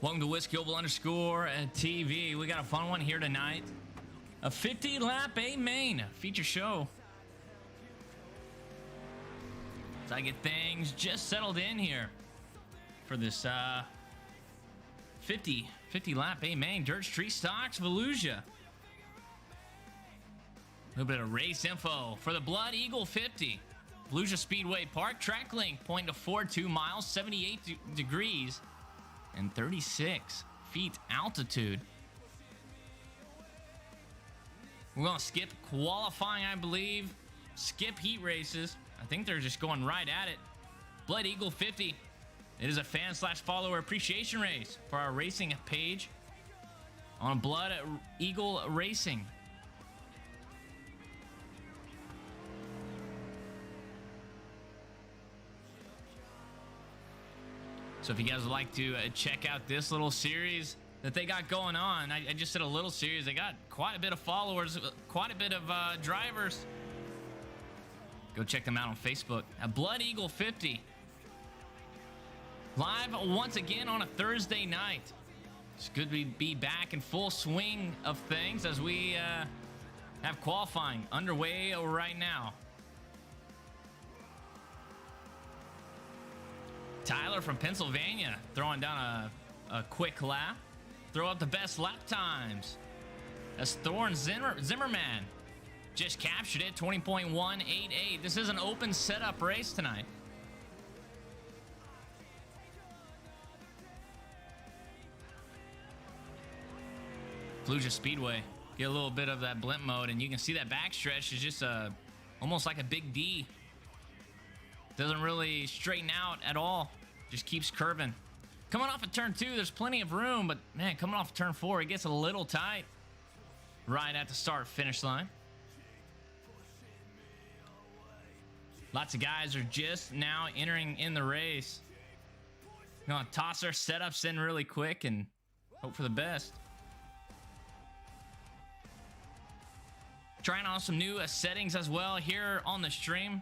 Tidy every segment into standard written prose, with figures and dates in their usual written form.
Welcome to WhiskeyOval_TV. We got a fun one here tonight. A 50-lap A main feature show. So I get things just settled in here for this 50-lap A main. Dirt Street Stocks, Volusia. A little bit of race info for the Blood Eagle 50. Volusia Speedway Park, track length 0.42 miles, 78 degrees, and 36 feet altitude. We're going to skip qualifying, I believe. Skip heat races. I think they're just going right at it. Blood Eagle 50. It is a fan/follower appreciation race for our racing page on Blood Eagle Racing. So if you guys would like to check out this little series that they got going on, I just said a little series. They got quite a bit of followers, quite a bit of drivers. Go check them out on Facebook at Blood Eagle 50. Live once again on a Thursday night. It's good to be back in full swing of things as we have qualifying underway right now. Tyler from Pennsylvania throwing down a quick lap. Throw up the best lap times. That's Thorn Zimmerman. Just captured it, 20.188. This is an open setup race tonight. Volusia Speedway. Get a little bit of that blimp mode, and you can see that backstretch is just almost like a big D. Doesn't really straighten out at all. Just keeps curving. Coming off of turn 2, there's plenty of room, but man, coming off of turn 4, it gets a little tight right at the start-finish line. Lots of guys are just now entering in the race. Gonna toss our setups in really quick and hope for the best. Trying on some new settings as well here on the stream.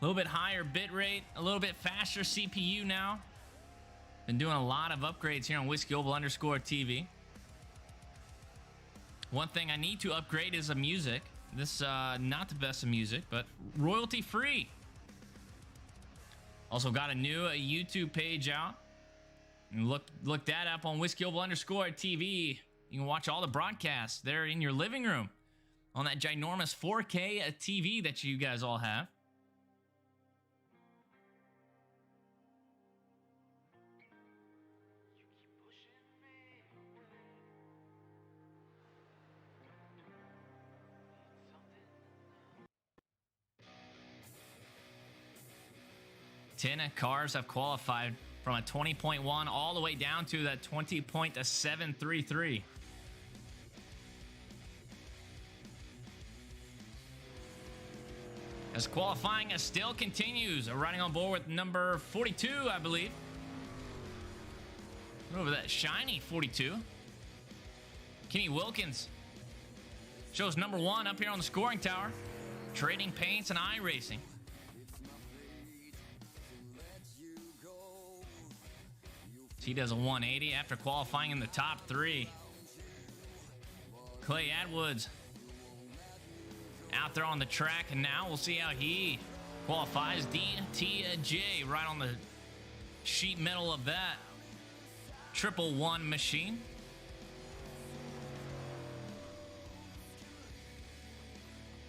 A little bit higher bit rate, a little bit faster CPU now. Been doing a lot of upgrades here on WhiskeyOval_TV. One thing I need to upgrade is the music. This not the best of music, but royalty free. Also got a new YouTube page out. And look that up on WhiskeyOval_TV. You can watch all the broadcasts there in your living room on that ginormous 4K TV that you guys all have. Ten cars have qualified from a 20.1 all the way down to that 20.733. As qualifying still continues, riding on board with number 42, I believe. Over that shiny 42. Kenny Wilkins shows number 1 up here on the scoring tower. Trading paints and iRacing. He does a 180 after qualifying in the top 3. Clay Atwoods out there on the track, and now we'll see how he qualifies. DTJ right on the sheet metal of that 111 machine.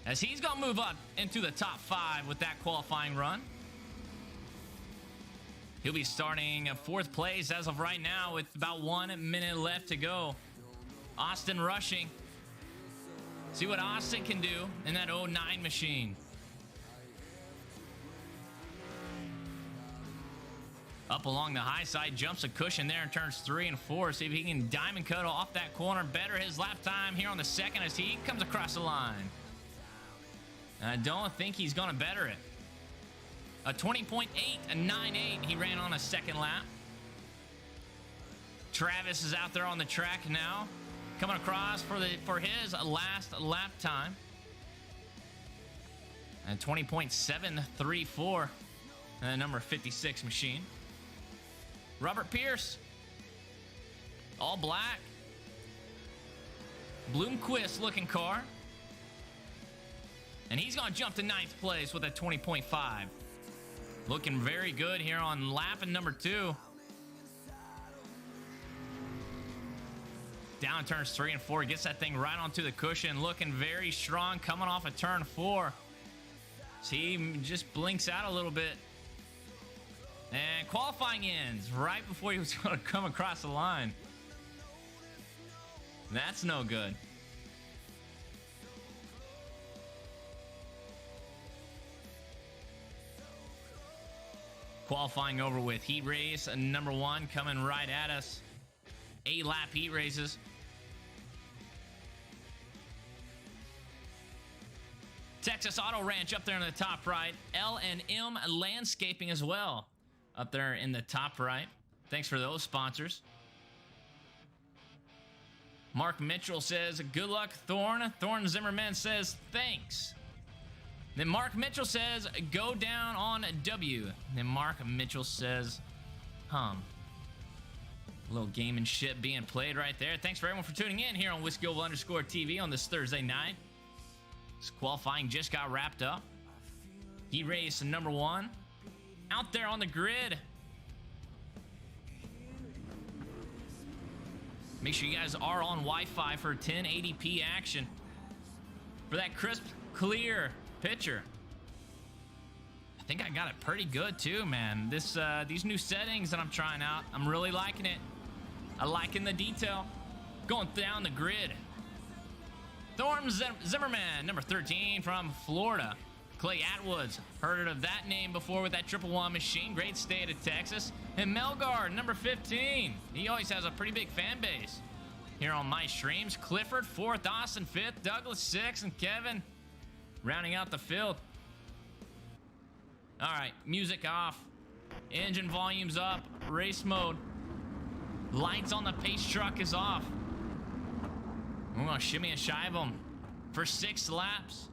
As he's going to move up into the top 5 with that qualifying run. He'll be starting 4th place as of right now with about 1 minute left to go. Austin rushing. See what Austin can do in that 09 machine. Up along the high side, jumps a cushion there in turns 3 and 4. See if he can diamond cut off that corner, better his lap time here on the second as he comes across the line. And I don't think he's going to better it. A 20.898 he ran on a second lap. Travis is out there on the track now, coming across for his last lap time. And 20.734, number 56 machine. Robert Pierce All black. Bloomquist looking car. And he's going to jump to 9th place with a 20.5. Looking very good here on lap number 2. Down turns 3 and 4. Gets that thing right onto the cushion. Looking very strong coming off of turn 4. So he just blinks out a little bit. And qualifying ends right before he was going to come across the line. That's no good. Qualifying over with heat race number 1 coming right at us. 8-lap heat races. Texas Auto Ranch up there in the top right. L&M Landscaping as well up there in the top right. Thanks for those sponsors. Mark Mitchell says, good luck, Thorn. Thorn Zimmerman says, thanks. Then Mark Mitchell says, go down on W. Then Mark Mitchell says, hum. A little game and shit being played right there. Thanks for everyone for tuning in here on WhiskeyOval_TV on this Thursday night. This qualifying just got wrapped up. Heat race number 1. Out there on the grid. Make sure you guys are on Wi-Fi for 1080p action. For that crisp, clear picture. I think I got it pretty good too, man. These new settings that I'm trying out, I'm really liking it. I'm liking the detail. Going down the grid. Thorn Zimmerman, number 13 from Florida. Clay Atwoods, heard of that name before with that 111 machine. Great state of Texas. And Melgar, number 15. He always has a pretty big fan base here on my streams. Clifford, 4th. Austin, 5th. Douglas, 6th. And Kevin rounding out the field. All right, music off. Engine volume's up. Race mode. Lights on the pace truck is off. We're going to shimmy and shive them for 6 laps.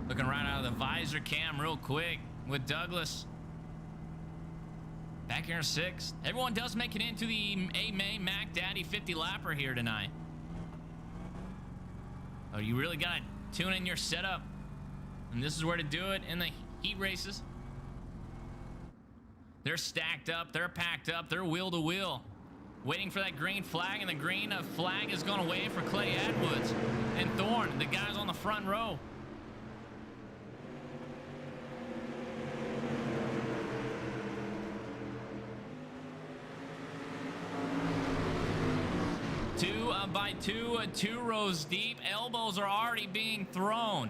Looking right out of the visor cam real quick with Douglas. Back here in 6th. Everyone does make it into the A-May Mac Daddy 50 lapper here tonight. Oh, you really got to tune in your setup. And this is where to do it in the heat races. They're stacked up. They're packed up. They're wheel to wheel. Waiting for that green flag. And the green flag is going away for Clay Atwoods and Thorn, the guys on the front row. By two rows deep. Elbows are already being thrown.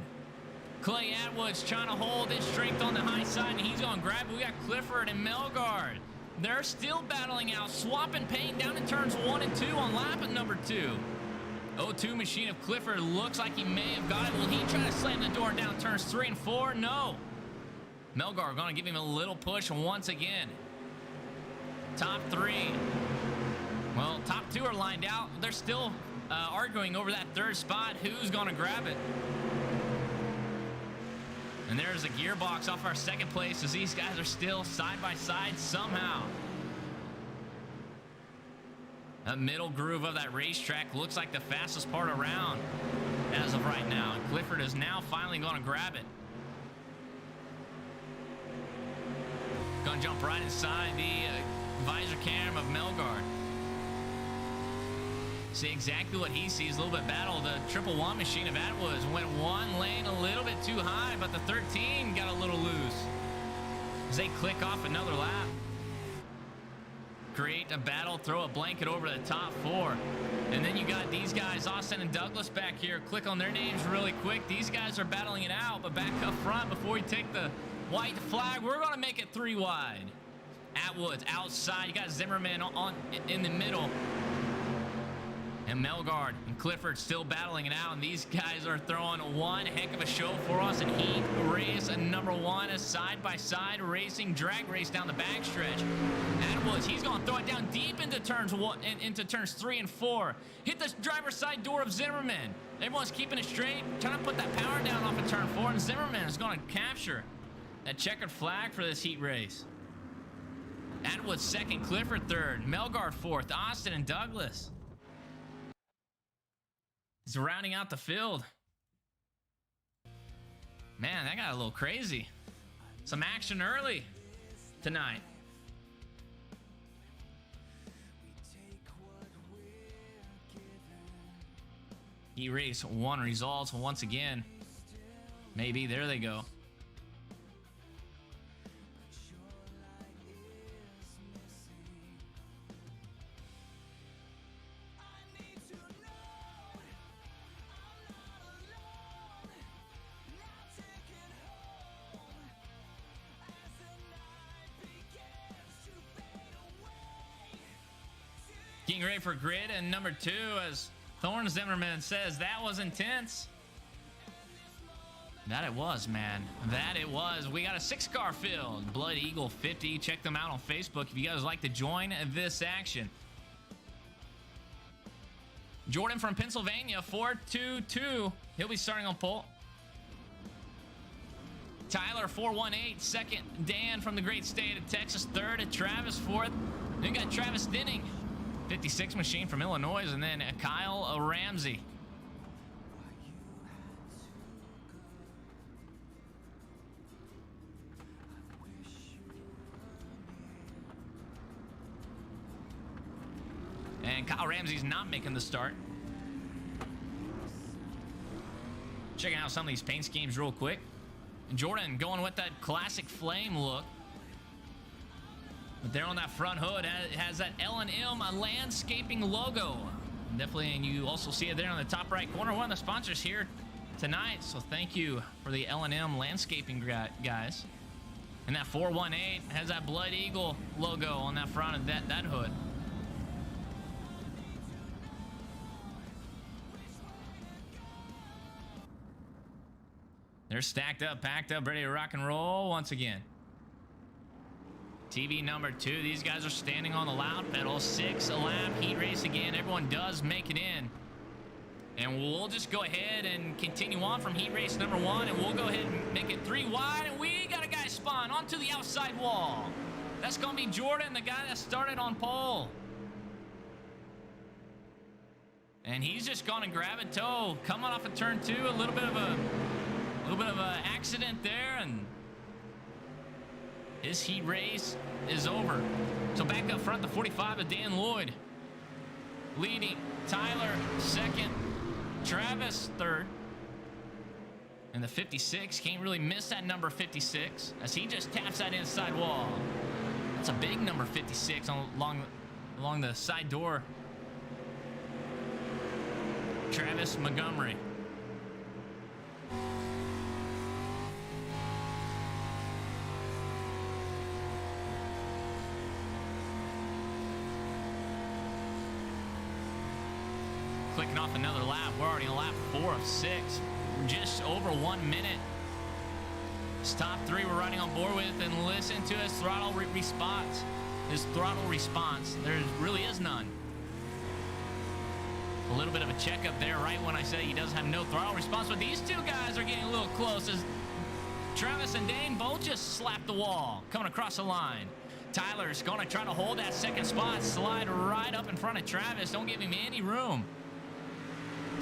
Clay Atwood's trying to hold his strength on the high side, and he's going to grab it. We got Clifford and Melgard. They're still battling out, swapping paint down in turns 1 and 2 on lap number 2. 0-2 machine of Clifford looks like he may have got it. Will he try to slam the door down turns 3 and 4? No. Melgar going to give him a little push once again. Top 3. Well, top 2 are lined out. They're still arguing over that 3rd spot. Who's going to grab it? And there's a gearbox off our 2nd place as these guys are still side by side somehow. That middle groove of that racetrack looks like the fastest part around as of right now. And Clifford is now finally going to grab it. Going to jump right inside the visor cam of Melgard. See exactly what he sees. A little bit battle. The 111 machine of Atwoods went one lane a little bit too high, but the 13 got a little loose as they click off another lap. Create a battle, throw a blanket over the top 4. And then you got these guys, Austin and Douglas back here. Click on their names really quick. These guys are battling it out, but back up front before we take the white flag, we're going to make it 3 wide. Atwoods outside. You got Zimmerman in the middle. And Melgard and Clifford still battling it out, and these guys are throwing one heck of a show for us in heat race number 1, a side-by-side racing drag race down the backstretch. Atwoods, he's going to throw it down deep into turns 3 and 4. Hit the driver's side door of Zimmerman. Everyone's keeping it straight, trying to put that power down off of turn 4, and Zimmerman is going to capture that checkered flag for this heat race. Atwood second, Clifford third, Melgard fourth, Austin and Douglas. He's rounding out the field. Man, that got a little crazy. Some action early tonight. Heat race 1 results once again. Maybe, there they go. Getting ready for grid and number 2, as Thorne Zimmerman says, that was intense. That it was, man. That it was. We got a 6-car field. Blood Eagle 50. Check them out on Facebook if you guys like to join this action. Jordan from Pennsylvania, 422. He'll be starting on pole. Tyler, 418. Second, Dan from the great state of Texas. Third, Travis, fourth. Then we got Travis Denning, 56 machine from Illinois, and then Kyle Ramsey. And Kyle Ramsey's not making the start. Checking out some of these paint schemes real quick. And Jordan going with that classic flame look. But there on that front hood has that L&M landscaping logo. Definitely, and you also see it there on the top right corner. One of the sponsors here tonight, so thank you for the L&M landscaping guys. And that 418 has that Blood Eagle logo on that front of that hood. They're stacked up, packed up, ready to rock and roll once again. TV number 2, these guys are standing on the loud pedal. 6 lap heat race again. Everyone does make it in. And we'll just go ahead and continue on from heat race number 1, and we'll go ahead and make it 3 wide, and we got a guy spawn onto the outside wall. That's going to be Jordan, the guy that started on pole. And he's just going to grab a toe. Coming off of turn 2, a little bit of a accident there, and his heat race is over. So back up front, the 45 of Dan Lloyd leading. Tyler second, Travis third, and the 56 can't really miss that number 56 as he just taps that inside wall. That's a big number 56 along the side door. Travis Montgomery. Clicking off another lap. We're already on lap 4 of 6. We're just over 1 minute. This top 3 we're running on board with, and listen to his throttle response. His throttle response. There really is none. A little bit of a checkup there right when I say he does have no throttle response, but these two guys are getting a little close as Travis and Dane both just slapped the wall coming across the line. Tyler's going to try to hold that second spot, slide right up in front of Travis. Don't give him any room.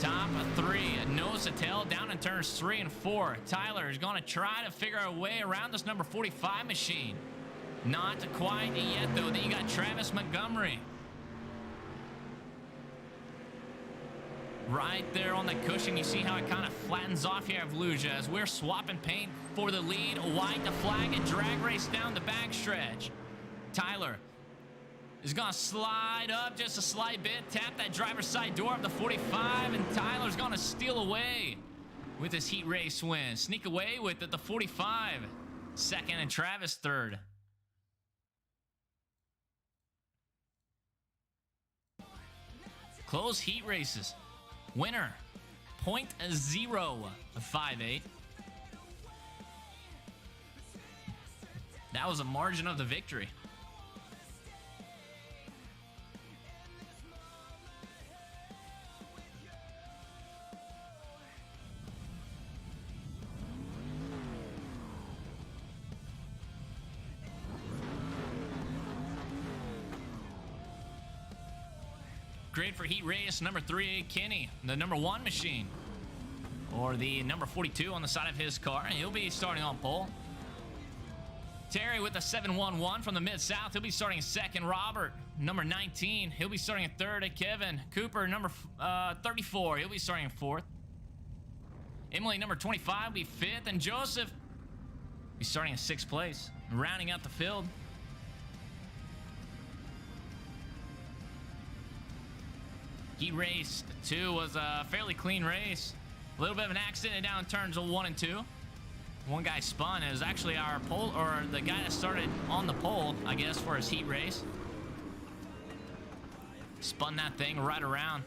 Top 3, nose to tail down in turns 3 and 4. Tyler is going to try to figure a way around this number 45 machine. Not quite yet, though. Then you got Travis Montgomery right there on the cushion. You see how it kind of flattens off here at Volusia as we're swapping paint for the lead. White the flag and drag race down the backstretch. Tyler is going to slide up just a slight bit, tap that driver's side door of the 45, and Tyler's going to steal away with his heat race win. Sneak away with it, the 45 second, and Travis third. Close heat races. Winner, 0.058. That was a margin of the victory. Great for heat race number 3, Kenny, the number 1 machine. Or the number 42 on the side of his car. He'll be starting on pole. Terry with the 711 from the Mid-South. He'll be starting second. Robert, number 19. He'll be starting at third. Kevin Cooper, number 34. He'll be starting fourth. Emily, number 25, will be fifth. And Joseph will be starting in 6th place. Rounding out the field. Heat race 2 was a fairly clean race. A little bit of an accident down turns 1 and 2. One guy spun. It was actually our pole, or the guy that started on the pole, I guess, for his heat race. Spun that thing right around.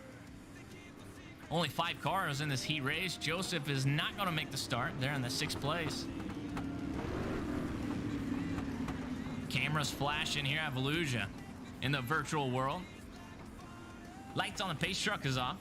Only 5 cars in this heat race. Joseph is not going to make the start. They're in the 6th place. Cameras flashing here at Volusia in the virtual world. Lights on the pace truck is off.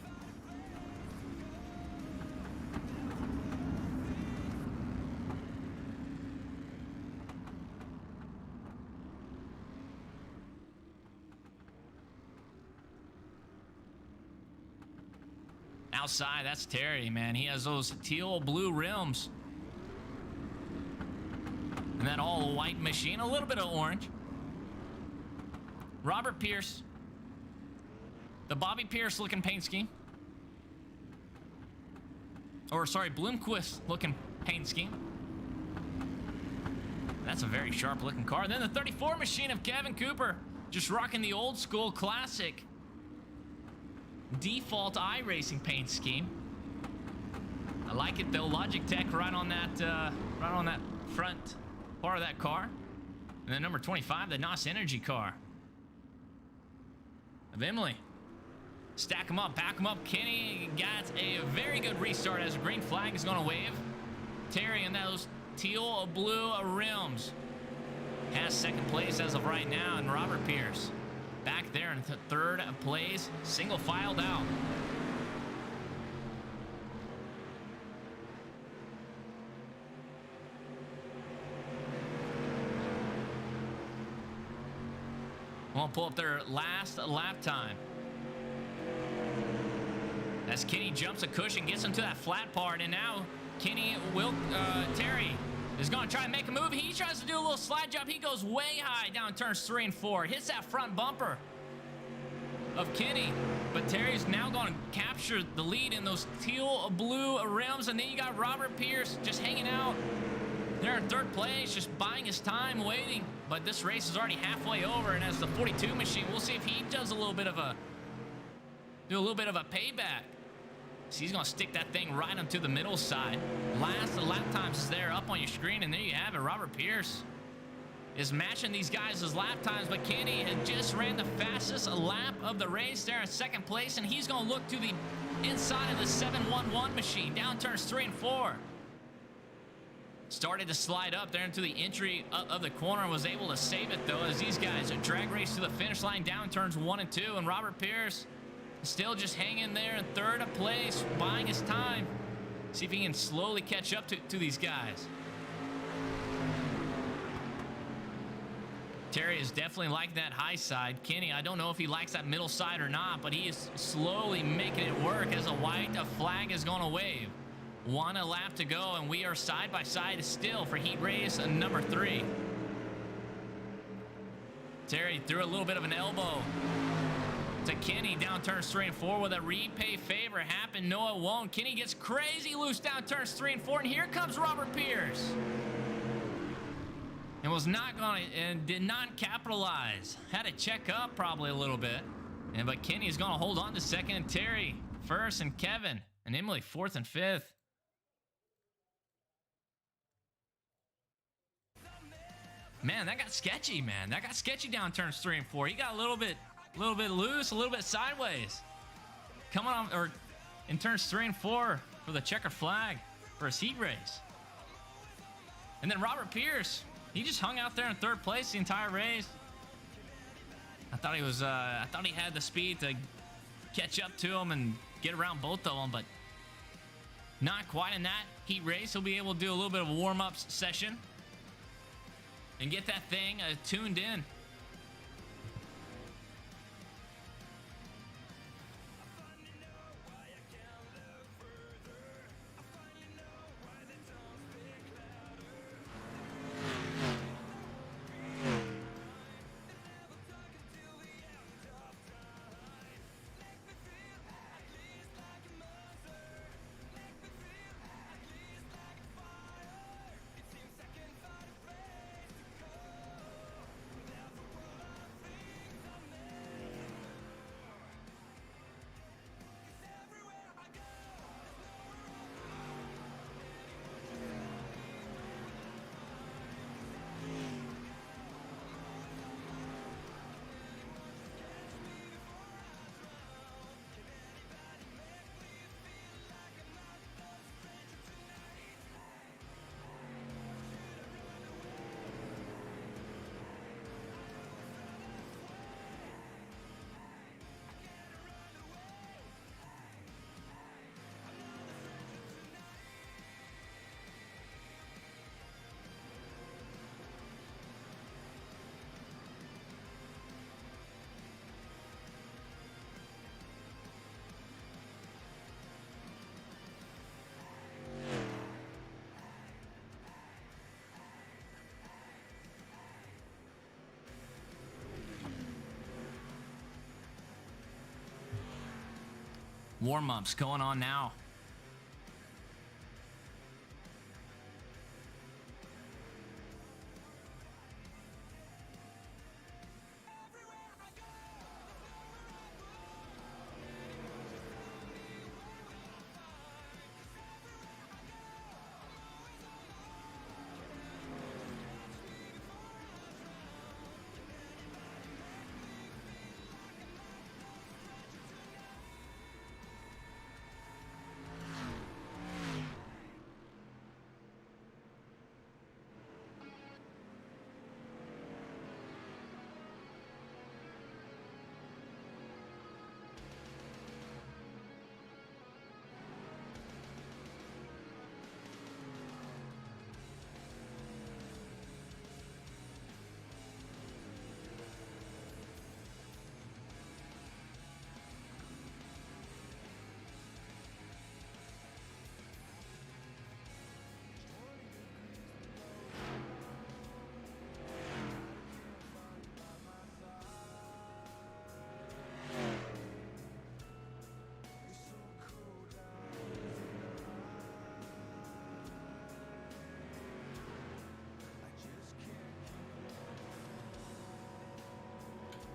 Outside, that's Terry, man. He has those teal blue rims. And that all white machine, a little bit of orange. Robert Pierce. The Bobby Pierce looking paint scheme. Or sorry, Bloomquist looking paint scheme. That's a very sharp looking car. And then the 34 machine of Kevin Cooper. Just rocking the old school classic default iRacing paint scheme. I like it though. Logitech right on that front part of that car. And then number 25, the NOS Energy car of Emily. Stack them up, pack them up. Kenny got a very good restart as a green flag is going to wave. Terry in those teal blue rims has 2nd place as of right now, and Robert Pierce back there in 3rd place, single filed out. We'll pull up their last lap time. As Kenny jumps a cushion, gets him to that flat part, and now Terry is going to try and make a move. He tries to do a little slide jump. He goes way high down turns 3 and 4. Hits that front bumper of Kenny, but Terry's now going to capture the lead in those teal blue rims, and then you got Robert Pierce just hanging out there in 3rd place, just buying his time, waiting. But this race is already halfway over, and as the 42 machine, we'll see if he does do a little bit of a payback. So he's going to stick that thing right onto the middle side. Last lap times is there up on your screen, and there you have it. Robert Pierce is matching these guys' lap times, but Kenny had just ran the fastest lap of the race there in 2nd place, and he's going to look to the inside of the 711 machine. Down turns 3 and 4. Started to slide up there into the entry of the corner and was able to save it, though, as these guys are drag race to the finish line. Down turns 1 and 2, and Robert Pierce still just hanging there in 3rd place, buying his time. See if he can slowly catch up to these guys. Terry is definitely like that high side. Kenny, I don't know if he likes that middle side or not, but he is slowly making it work as a flag is going to wave. 1 lap to go, and we are side by side still for heat race number 3. Terry threw a little bit of an elbow to Kenny. Down turns 3 and 4 with a repay favor happen. No, it won't. Kenny gets crazy loose down turns 3 and 4, and here comes Robert Pierce. And was not going to, and did not capitalize. Had to check up probably a little bit. But Kenny's going to hold on to 2nd, and Terry 1st, and Kevin and Emily 4th and 5th. Man, that got sketchy, That got sketchy down turns 3 and 4. He got a little bit loose, a little bit sideways. coming on, or in turns 3 and 4 for the checkered flag for his heat race. And then Robert Pierce, he just hung out there in 3rd place the entire race. I thought he had the speed to catch up to him and get around both of them, but not quite in that heat race. He'll be able to do a little bit of a warm-up session and get that thing tuned in. Warm-ups going on now.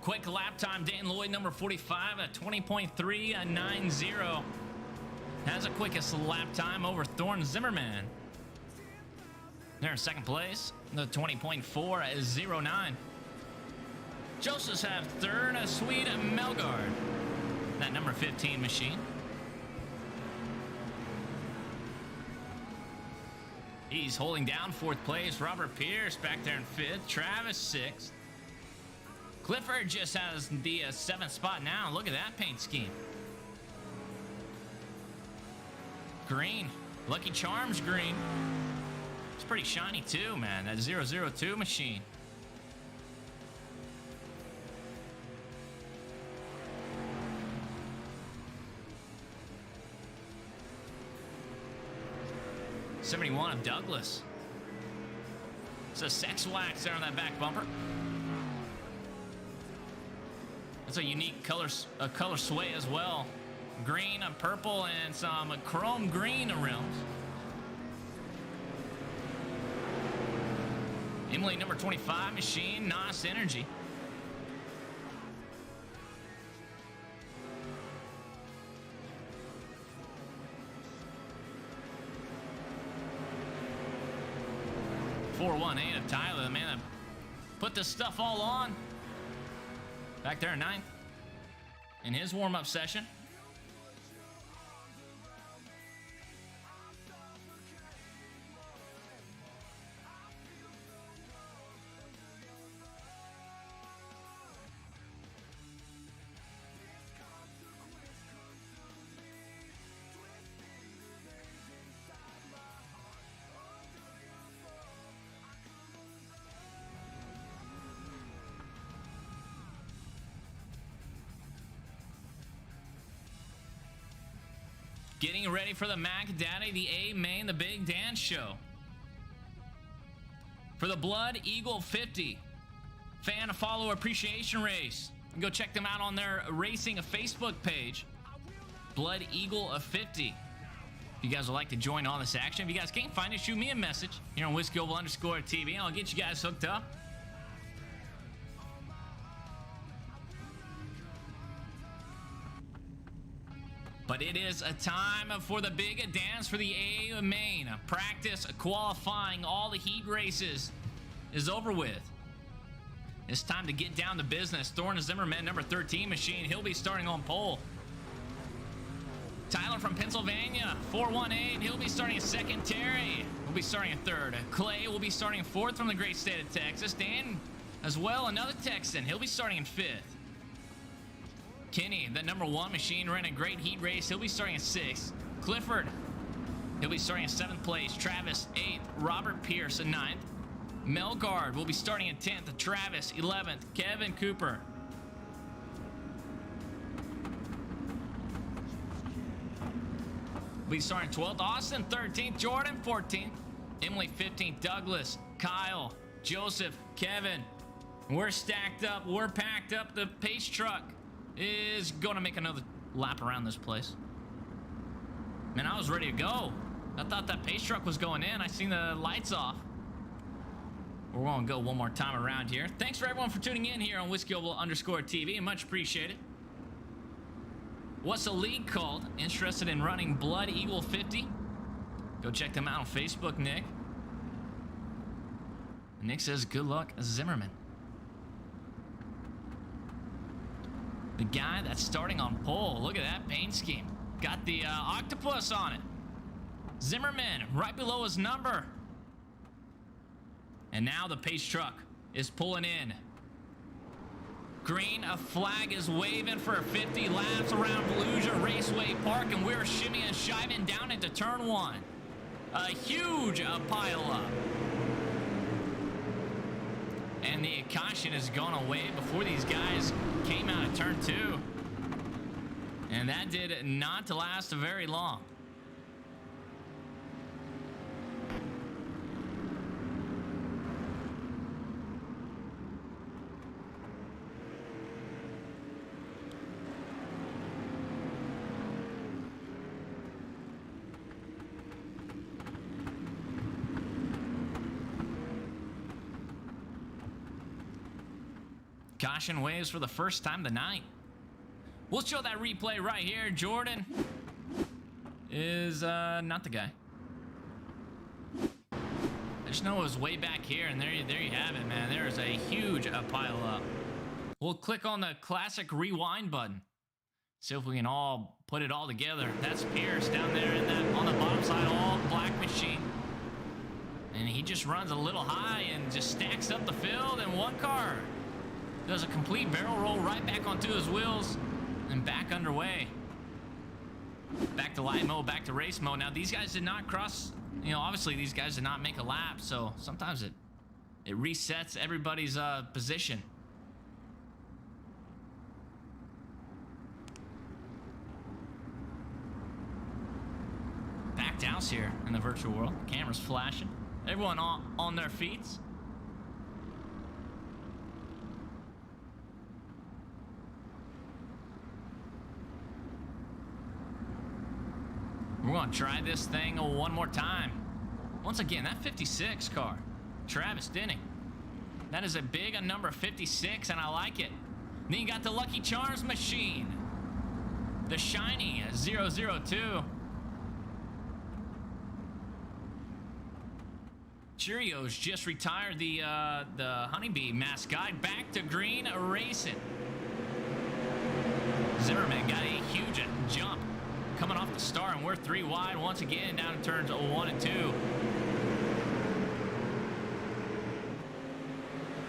Quick lap time, Dan Lloyd, number 45, at 20.390. Has the quickest lap time over Thorne Zimmerman. They're in 2nd place, the 20.409. Josephs have 3rd, a Swede Melgard, that number 15 machine. He's holding down 4th place. Robert Pierce back there in 5th. Travis 6th. Clifford just has the 7th spot now. Look at that paint scheme. Green. Lucky Charms green. It's pretty shiny too, man. That 002 machine. '71 of Douglas. It's a sex wax there on that back bumper. It's a unique color sway as well. Green, purple, and some chrome green rims. Emily number 25 machine, NOS Energy. .418 of Tyler, the man that put this stuff all on. Back there in 9th in his warm-up session. Getting ready for the Mac Daddy, the A Main, the Big Dance Show. For the Blood Eagle 50 fan follower appreciation race. You can go check them out on their racing Facebook page. Blood Eagle of 50. If you guys would like to join all this action, if you guys can't find it, shoot me a message here on WhiskeyOval_TV. I'll get you guys hooked up. But it is a time for the big dance for the A Main. Practice qualifying, all the heat races is over with. It's time to get down to business. Thorne Zimmerman, number 13 machine. He'll be starting on pole. Tyler from Pennsylvania, 418. He'll be starting at second. Terry will be starting at third. Clay will be starting fourth from the great state of Texas. Dan as well, another Texan. He'll be starting in fifth. Kenny, the number 1 machine, ran a great heat race. He'll be starting at 6th. Clifford, he'll be starting in 7th place. Travis, 8th. Robert Pierce, 9th. Melgard will be starting in 10th. Travis, 11th. Kevin Cooper. Will be starting 12th. Austin, 13th. Jordan, 14th. Emily, 15th. Douglas, Kyle, Joseph, Kevin. We're stacked up. We're packed up. The pace truck is going to make another lap around this place. Man, I was ready to go. I thought that pace truck was going in. I seen the lights off. We're going to go one more time around here. Thanks for everyone for tuning in here on WhiskeyOval_TV. Much appreciated. What's the league called? Interested in running Blood Eagle 50? Go check them out on Facebook, Nick. Nick says, good luck, Zimmerman. The guy that's starting on pole. Look at that paint scheme. Got the octopus on it. Zimmerman right below his number. And now the pace truck is pulling in. Green, a flag is waving for 50 laps around Volusia Raceway Park, and we're shimmying and shiving down into turn 1. A huge pile up. And the caution has gone away before these guys came out of turn 2. And that did not last very long. Caution waves for the first time tonight. We'll show that replay right here. Jordan is not the guy. I just know it was way back here, and there you have it, man. There is a huge pile up. We'll click on the classic rewind button. See if we can all put it all together. That's Pierce down there in that on the bottom side, all black machine. And he just runs a little high and just stacks up the field, and one car does a complete barrel roll right back onto his wheels and back underway. Back to light mode, back to race mode. Now, these guys did not cross, obviously these guys did not make a lap, so sometimes it resets everybody's position. Packed house here in the virtual world. Cameras flashing. Everyone on their feet. We're going to try this thing one more time. Once again, that 56 car, Travis Denning. That is a big number 56, and I like it. Then you got the Lucky Charms machine. The shiny 002. Cheerios just retired the Honeybee mascot. Back to green racing. Zimmerman got a huge jump coming off the start, and we're 3 wide once again down in turns 1 and 2.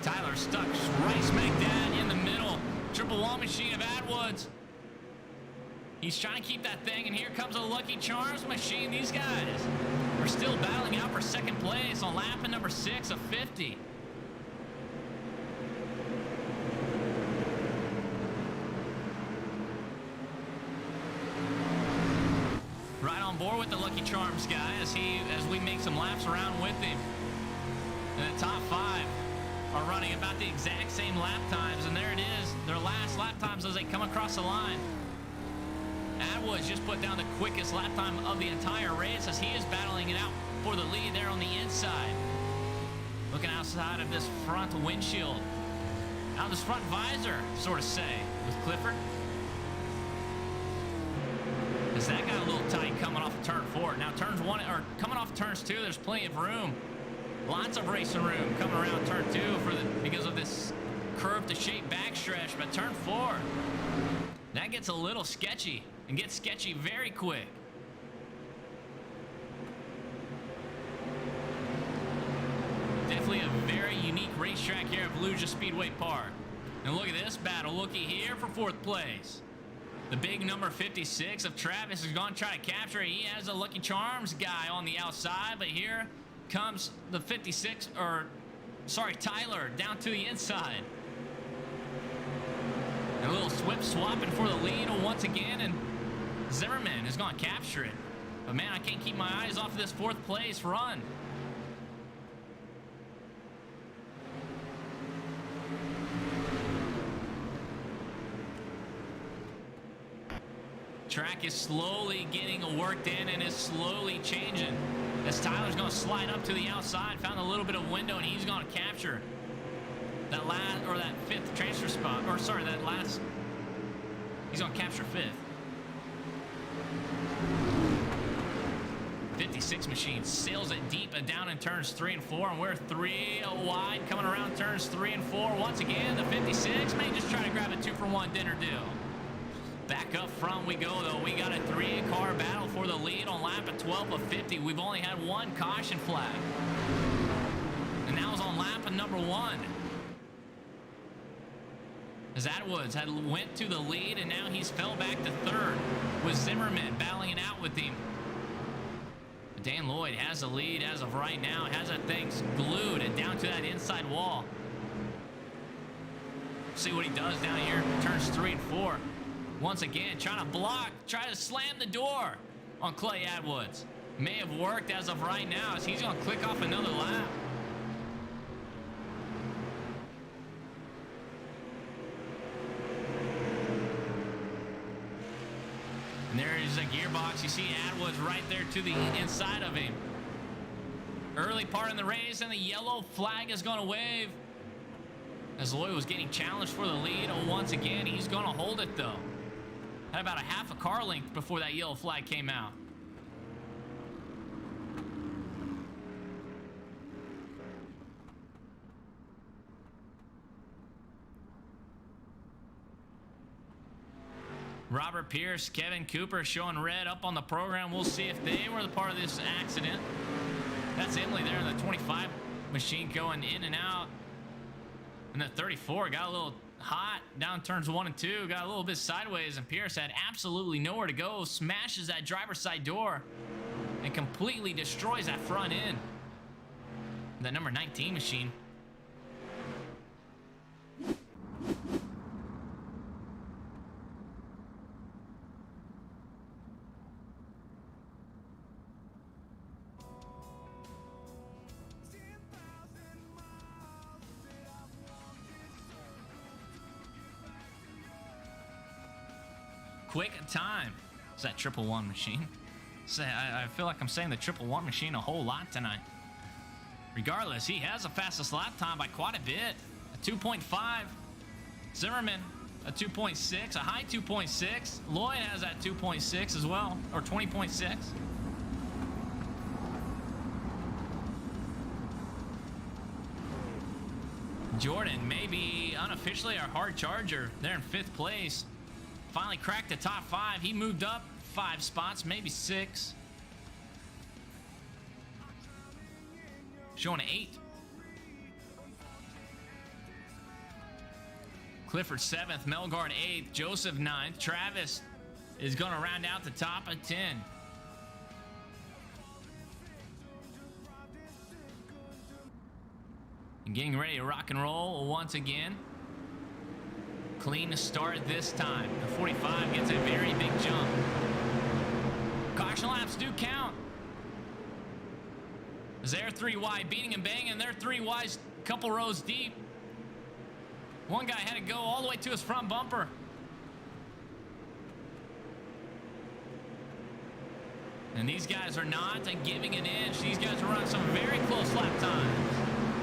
Tyler stuck right smack dab in the middle. Triple wall machine of Atwoods. He's trying to keep that thing, and here comes a Lucky Charms machine. These guys are still battling out for second place on lap number 6 of 50. Lucky Charms guy as we make some laps around with him. And the top 5 are running about the exact same lap times, and there it is, their last lap times as they come across the line. Atwood's just put down the quickest lap time of the entire race as he is battling it out for the lead there on the inside. Looking outside of this front windshield. Out of this front visor, sort of say, with Clifford. As that got a little tight coming off of turn 4. Now turns 1, or coming off turns 2, there's plenty of room. Lots of racing room coming around turn 2 because of this curve to shape backstretch. But turn 4, that gets a little sketchy and gets sketchy very quick. Definitely a very unique racetrack here at Volusia Speedway Park. And look at this battle. Looky here for 4th place. The big number 56 of Travis is going to try to capture it. He has a Lucky Charms guy on the outside, but here comes the 56, Tyler down to the inside. And a little whip swapping for the lead once again, and Zimmerman is going to capture it. But man, I can't keep my eyes off of this 4th place run. Track is slowly getting worked in and is slowly changing. As Tyler's going to slide up to the outside, found a little bit of window, and he's going to capture that last, or that 5th transfer spot, or sorry, that last. He's going to capture 5th. 56 machine sails it deep and down in turns 3 and 4, and we're 3 wide coming around turns 3 and 4. Once again, the 56 may just try to grab a 2-for-1 dinner deal. Back up front we go, though. We got a 3-car battle for the lead on lap of 12 of 50. We've only had 1 caution flag. And that was on lap of number 1. As Atwoods went to the lead, and now he's fell back to 3rd with Zimmerman battling it out with him. Dan Lloyd has the lead as of right now. Has that thing glued and down to that inside wall. See what he does down here. Turns 3 and 4. Once again, trying to block, try to slam the door on Clay Atwoods. May have worked as of right now as he's going to click off another lap. And there is a gearbox. You see Atwoods right there to the inside of him. Early part in the race, and the yellow flag is going to wave. As Lloyd was getting challenged for the lead once again, he's going to hold it though. Had about a half a car length before that yellow flag came out. Robert Pierce, Kevin Cooper showing red up on the program. We'll see if they were the part of this accident. That's Emily there in the 25 machine going in and out. And the 34 got a little hot down turns 1 and 2, got a little bit sideways, and Pierce had absolutely nowhere to go. Smashes that driver's side door and completely destroys that front end. That number 19 machine. Quick time. It's that 111 machine. I feel like I'm saying the 111 machine a whole lot tonight. Regardless, he has the fastest lap time by quite a bit. A 2.5. Zimmerman, a 2.6, a high 2.6. Lloyd has that 2.6 as well, or 20.6. Jordan, maybe unofficially our hard charger, there in 5th place. Finally cracked the top 5. He moved up 5 spots, maybe 6. Showing an 8. Clifford 7th, Melgard 8th, Joseph 9th. Travis is going to round out the top of 10. And getting ready to rock and roll once again. Clean to start this time. The 45 gets a very big jump. Caution laps do count. They're three wide, beating and banging. They're three wide, couple rows deep. One guy had to go all the way to his front bumper. And these guys are not giving an inch. These guys are running some very close lap times.